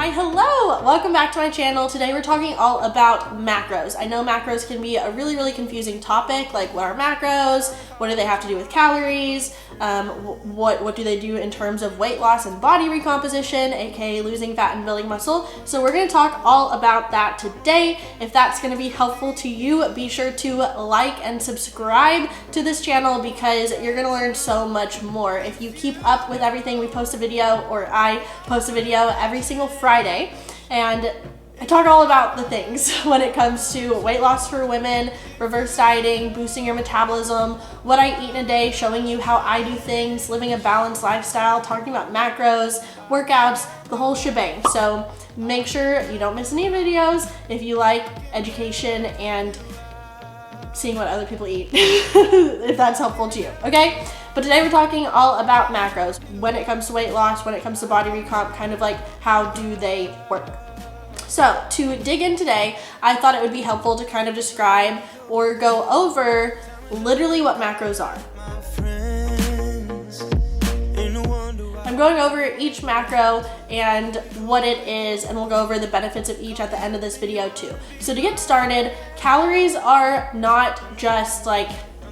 Why, hello! Welcome back to my channel. Today we're talking all about macros. I know macros can be a really confusing topic, like what are macros? What do they have to do with calories? What do they do in terms of weight loss and body recomposition, aka losing fat and building muscle? So we're going to talk all about that today. If that's going to be helpful to you, be sure to like and subscribe to this channel because you're going to learn so much more. If you keep up with everything, we post a video, or I post a video every single Friday, and I talk all about the things when it comes to weight loss for women, reverse dieting, boosting your metabolism, what I eat in a day, showing you how I do things, living a balanced lifestyle, talking about macros, workouts, the whole shebang. So make sure you don't miss any videos if you like education and seeing what other people eat, if that's helpful to you, okay? But today we're talking all about macros when it comes to weight loss, when it comes to body recomp, kind of like how do they work. So to dig in today, I thought it would be helpful to kind of describe or go over literally what macros are. I'm going over each macro and what it is, and we'll go over the benefits of each at the end of this video too. So to get started, calories are not just like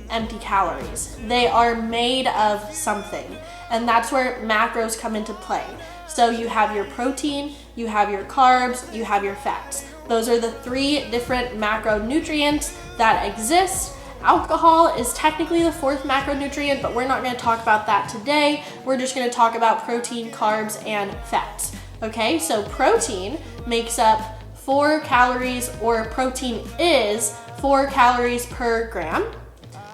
empty calories. They are made of something, and that's where macros come into play. So you have your protein, you have your carbs, you have your fats. Those are the three different macronutrients that exist. Alcohol is technically the fourth macronutrient, but we're not going to talk about that today. We're just going to talk about protein, carbs, and fats. Okay, so protein makes up 4 calories, or protein is 4 calories per gram.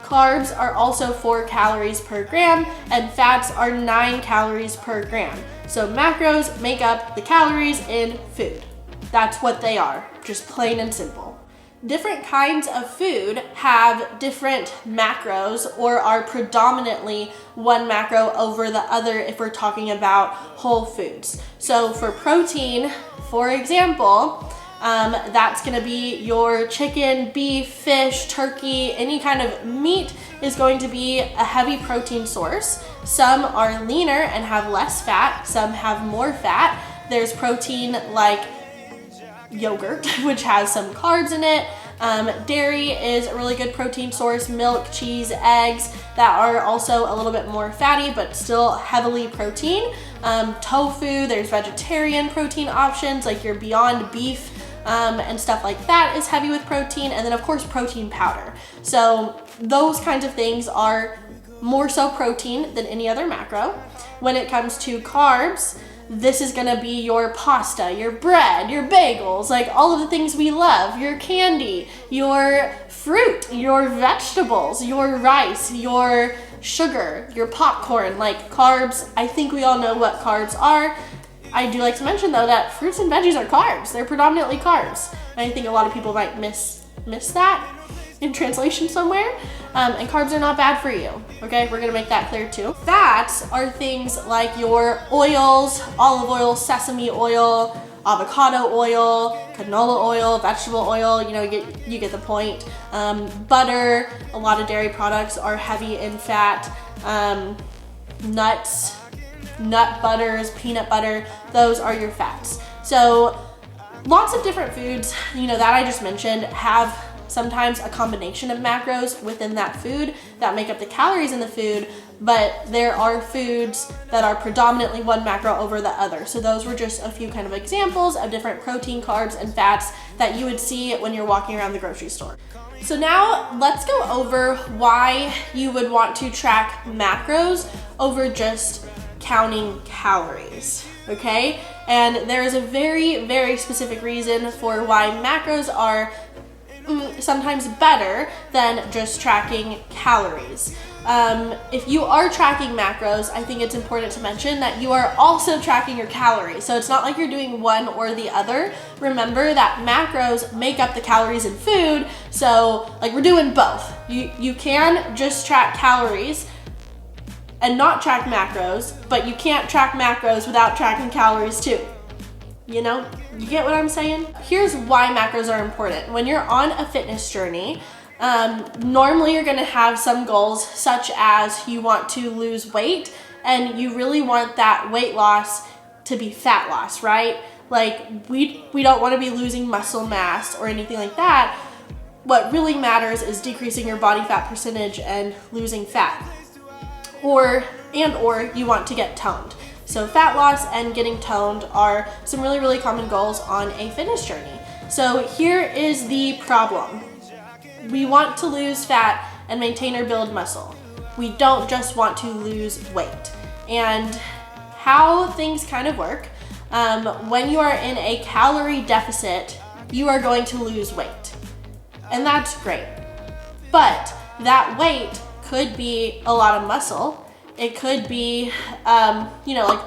Carbs are also 4 calories per gram, and fats are 9 calories per gram. So macros make up the calories in food. That's what they are, just plain and simple. Different kinds of food have different macros, or are predominantly one macro over the other if we're talking about whole foods. So for protein, for example, that's gonna be your chicken, beef, fish, turkey, any kind of meat is going to be a heavy protein source. Some are leaner and have less fat, some have more fat. There's protein like yogurt, which has some carbs in it. Dairy is a really good protein source. Milk, cheese, eggs, that are also a little bit more fatty, but still heavily protein. Tofu, there's vegetarian protein options like your Beyond Beef, and stuff like that is heavy with protein. And then of course protein powder. So those kinds of things are more so protein than any other macro. When it comes to carbs, this is gonna be your pasta, your bread, your bagels, like all of the things we love, your candy, your fruit, your vegetables, your rice, your sugar, your popcorn. Like carbs, I think we all know what carbs are. I do like to mention though that fruits and veggies are carbs. They're predominantly carbs. And I think a lot of people might miss that in translation somewhere. And carbs are not bad for you, okay? We're gonna make that clear too. Fats are things like your oils, olive oil, sesame oil, avocado oil, canola oil, vegetable oil, you know, you get the point. Butter, a lot of dairy products are heavy in fat. Nuts, nut butters, peanut butter, those are your fats. So lots of different foods, you know, that I just mentioned have sometimes a combination of macros within that food that make up the calories in the food, but there are foods that are predominantly one macro over the other. So those were just a few kind of examples of different protein, carbs, and fats that you would see when you're walking around the grocery store. So now let's go over why you would want to track macros over just counting calories, okay? And there is a very specific reason for why macros are sometimes better than just tracking calories. If you are tracking macros, I think it's important to mention that you are also tracking your calories. So it's not like you're doing one or the other. Remember that macros make up the calories in food. So like we're doing both. You can just track calories and not track macros, but you can't track macros without tracking calories too. You know, you get what I'm saying? Here's why macros are important. When you're on a fitness journey, normally you're gonna have some goals, such as you want to lose weight and you really want that weight loss to be fat loss, right? Like we don't want to be losing muscle mass or anything like that. What really matters is decreasing your body fat percentage and losing fat. Or you want to get toned. So fat loss and getting toned are some really, really common goals on a fitness journey. So here is the problem. We want to lose fat and maintain or build muscle. We don't just want to lose weight. And how things kind of work, when you are in a calorie deficit, you are going to lose weight. And that's great. But that weight could be a lot of muscle. It could be, like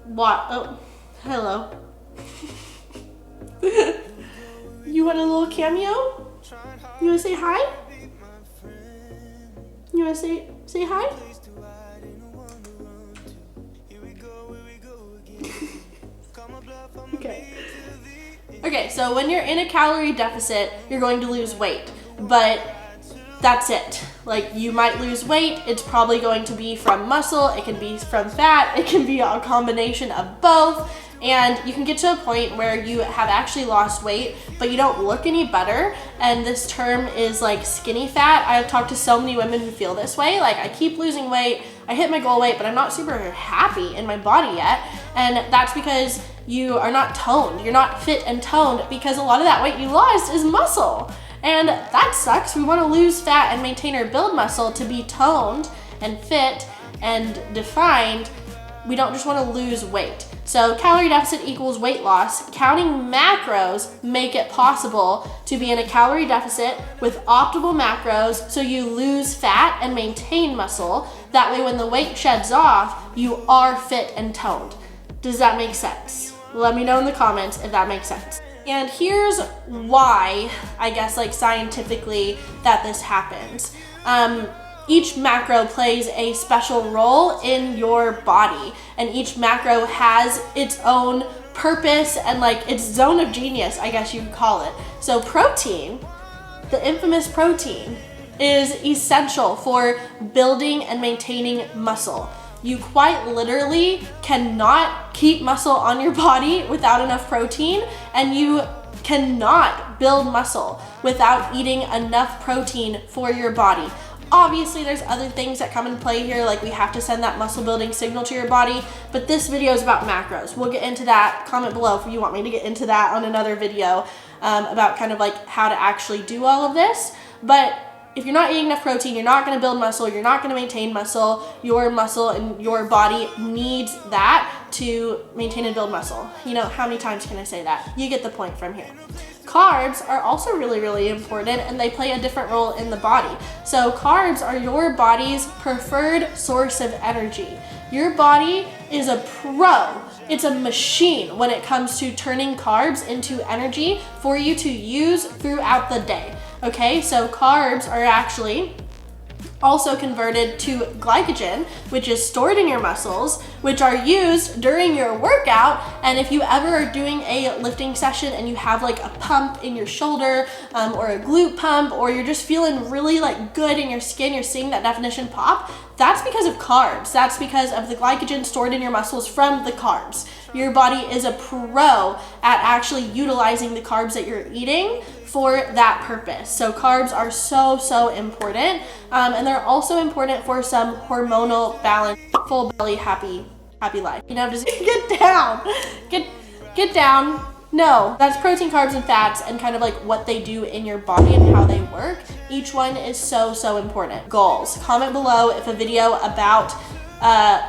what? Oh, hello. You want a little cameo? You want to say hi? You want to say hi? Okay, so when you're in a calorie deficit, you're going to lose weight, but that's it. Like, you might lose weight, it's probably going to be from muscle, it can be from fat, it can be a combination of both, and you can get to a point where you have actually lost weight, but you don't look any better, and this term is like skinny fat. I've talked to so many women who feel this way, like I keep losing weight, I hit my goal weight, but I'm not super happy in my body yet, and that's because you are not toned, you're not fit and toned, because a lot of that weight you lost is muscle. And that sucks. We want to lose fat and maintain or build muscle to be toned and fit and defined. We don't just want to lose weight. So calorie deficit equals weight loss. Counting macros make it possible to be in a calorie deficit with optimal macros so you lose fat and maintain muscle. That way when the weight sheds off, you are fit and toned. Does that make sense? Let me know in the comments if that makes sense. And here's why, I guess, like scientifically, that this happens. Each macro plays a special role in your body, and each macro has its own purpose and like its zone of genius, I guess you could call it. So protein, the infamous protein, is essential for building and maintaining muscle. You quite literally cannot keep muscle on your body without enough protein, and you cannot build muscle without eating enough protein for your body. Obviously, there's other things that come into play here, like we have to send that muscle building signal to your body, but this video is about macros. We'll get into that. Comment below if you want me to get into that on another video about kind of like how to actually do all of this. But if you're not eating enough protein, you're not going to build muscle, you're not going to maintain muscle. Your muscle and your body needs that to maintain and build muscle. You know, how many times can I say that? You get the point from here. Carbs are also really, really important, and they play a different role in the body. So carbs are your body's preferred source of energy. Your body is a pro. It's a machine when it comes to turning carbs into energy for you to use throughout the day. Okay, so carbs are actually also converted to glycogen, which is stored in your muscles, which are used during your workout. And if you ever are doing a lifting session and you have like a pump in your shoulder or a glute pump, or you're just feeling really like good in your skin, you're seeing that definition pop, that's because of carbs. That's because of the glycogen stored in your muscles from the carbs. Your body is a pro at actually utilizing the carbs that you're eating for that purpose. So carbs are so, so important. And they're also important for some hormonal balance, full belly, happy life. You know, just get down, get down. No, that's protein, carbs, and fats, and kind of like what they do in your body and how they work. Each one is so, so important. Goals. Comment below if a video about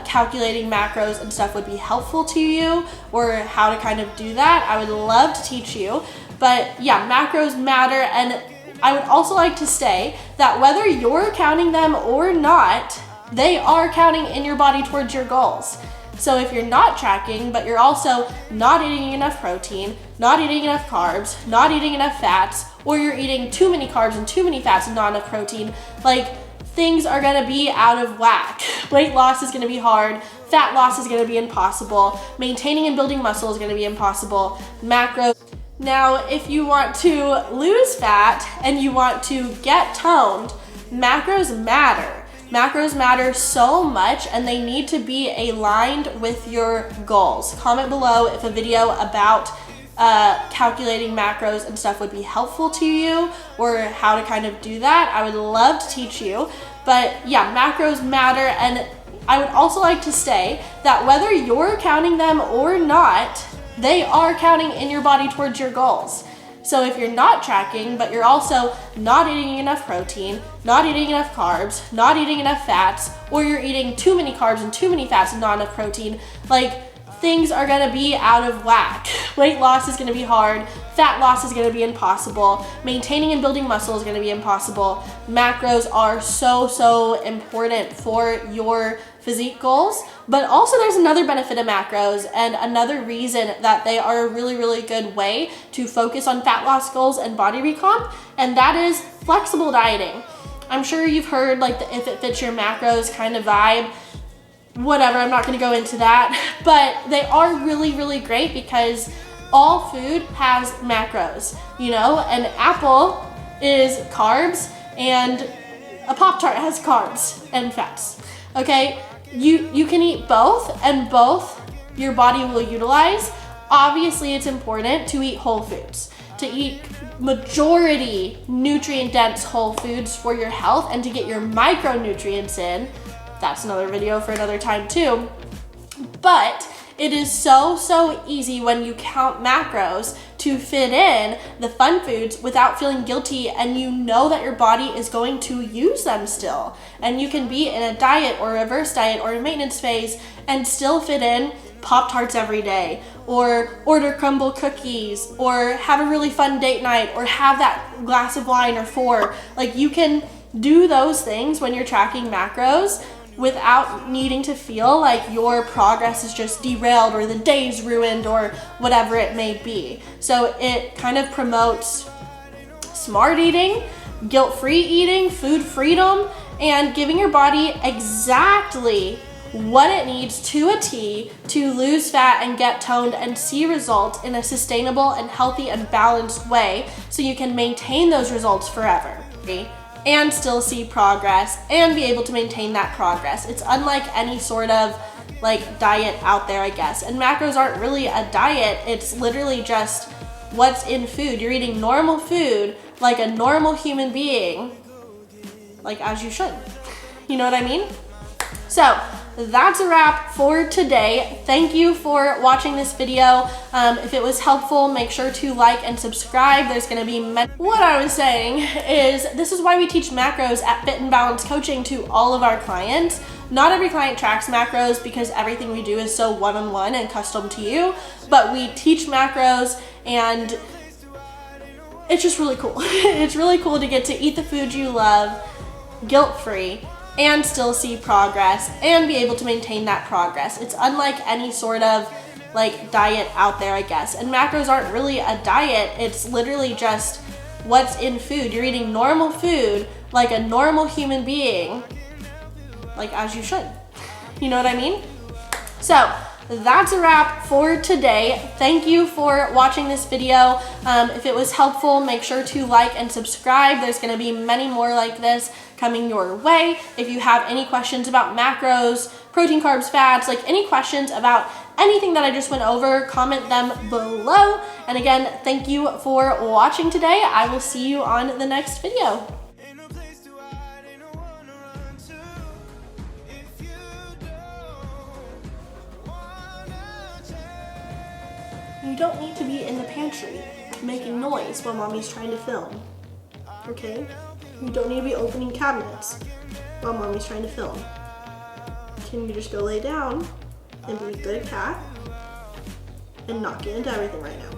calculating macros and stuff would be helpful to you, or how to kind of do that. I would love to teach you. But yeah, macros matter, and I would also like to say that whether you're counting them or not, they are counting in your body towards your goals. So if you're not tracking, but you're also not eating enough protein, not eating enough carbs, not eating enough fats, or you're eating too many carbs and too many fats and not enough protein, like things are gonna be out of whack. Weight loss is gonna be hard, fat loss is gonna be impossible, maintaining and building muscle is gonna be impossible, macros. Now, if you want to lose fat and you want to get toned, macros matter. Macros matter so much and they need to be aligned with your goals. Comment below if a video about calculating macros and stuff would be helpful to you, or how to kind of do that. I would love to teach you. But yeah, macros matter, and I would also like to say that whether you're counting them or not, they are counting in your body towards your goals. So if you're not tracking, but you're also not eating enough protein, not eating enough carbs, not eating enough fats, or you're eating too many carbs and too many fats and not enough protein, like, things are gonna be out of whack. Weight loss is gonna be hard, fat loss is gonna be impossible, maintaining and building muscle is gonna be impossible. Macros are so important for your physique goals, but also there's another benefit of macros and another reason that they are a really good way to focus on fat loss goals and body recomp, and that is flexible dieting. I'm sure you've heard like the if it fits your macros kind of vibe. Whatever, I'm not gonna go into that, but they are really great because all food has macros, you know? An apple is carbs and a Pop-Tart has carbs and fats, okay? You can eat both, and both your body will utilize. Obviously, it's important to eat whole foods, to eat majority nutrient-dense whole foods for your health and to get your micronutrients in. That's another video for another time too. But it is so easy when you count macros to fit in the fun foods without feeling guilty, and you know that your body is going to use them still. And you can be in a diet or a reverse diet or a maintenance phase and still fit in Pop-Tarts every day, or order crumble cookies, or have a really fun date night, or have that glass of wine or 4. Like, you can do those things when you're tracking macros without needing to feel like your progress is just derailed or the day's ruined or whatever it may be. So it kind of promotes smart eating, guilt-free eating, food freedom, and giving your body exactly what it needs to a T to lose fat and get toned and see results in a sustainable and healthy and balanced way, so you can maintain those results forever and still see progress and be able to maintain that progress. It's unlike any sort of like diet out there, I guess. And macros aren't really a diet. It's literally just what's in food. You're eating normal food like a normal human being, like as you should. You know what I mean? So that's a wrap for today. Thank you for watching this video. If it was helpful, make sure to like and subscribe. There's gonna be what I was saying is, this is why we teach macros at Fit and Balance Coaching to all of our clients. Not every client tracks macros because everything we do is so one-on-one and custom to you, but we teach macros, and it's just really cool. It's really cool to get to eat the food you love, guilt-free, and still see progress and be able to maintain that progress. It's unlike any sort of like diet out there, I guess. And macros aren't really a diet. It's literally just what's in food. You're eating normal food like a normal human being, like as you should. You know what I mean? So that's a wrap for today. Thank you for watching this video. If it was helpful, make sure to like and subscribe. There's gonna be many more like this coming your way. If you have any questions about macros, protein, carbs, fats, like any questions about anything that I just went over, comment them below. And again, thank you for watching today. I will see you on the next video. You don't need to be in the pantry making noise while mommy's trying to film, okay? You don't need to be opening cabinets while mommy's trying to film. Can you just go lay down and be a good cat and not get into everything right now?